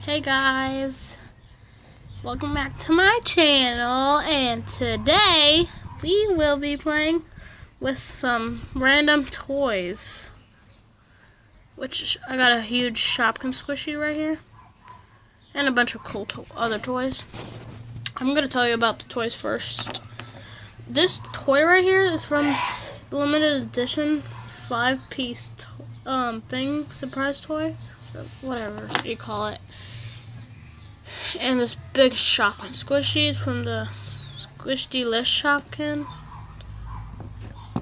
Hey guys, welcome back to my channel, and today we will be playing with some random toys, which I got a huge Shopkin squishy right here and a bunch of cool other toys. I'm going to tell you about the toys first. This toy right here is from limited edition 5-piece surprise toy, whatever you call it. And this big Shopkin squishy is from the Squish-D-Lish Shopkin.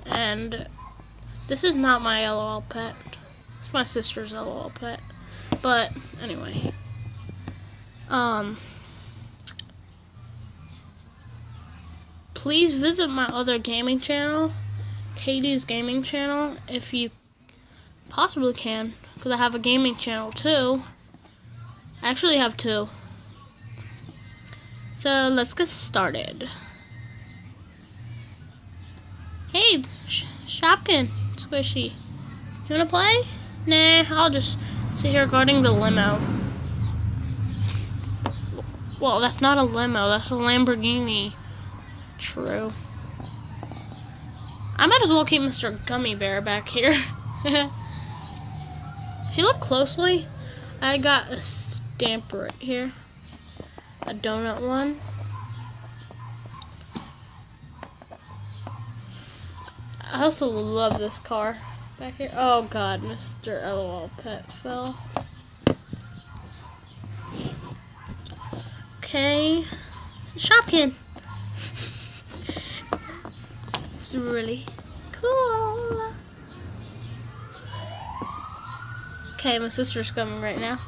And this is not my LOL pet. It's my sister's LOL pet. But anyway, please visit my other gaming channel, Katie's gaming channel, if you possibly can, because I have a gaming channel too. I actually have two. So let's get started. Hey, Shopkin squishy, you wanna play? Nah, I'll just sit here guarding the limo. Well, that's not a limo, that's a Lamborghini. True. I might as well keep Mr. Gummy Bear back here. If you look closely, I got a stamp right here. A donut one. I also love this car back here. Oh god, Mr. LOL Pet fell. Okay. Shopkin. It's really cool. Okay, my sister's coming right now.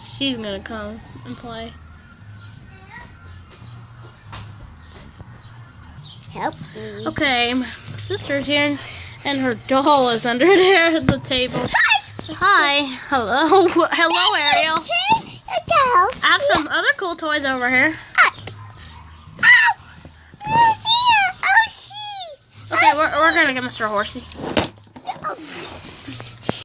She's gonna come and play. Help me. Okay, my sister's here, and her doll is under there at the table. Hi. Hello. Hello, Ariel. I have some other cool toys over here. Okay, we're gonna get Mr. Horsey.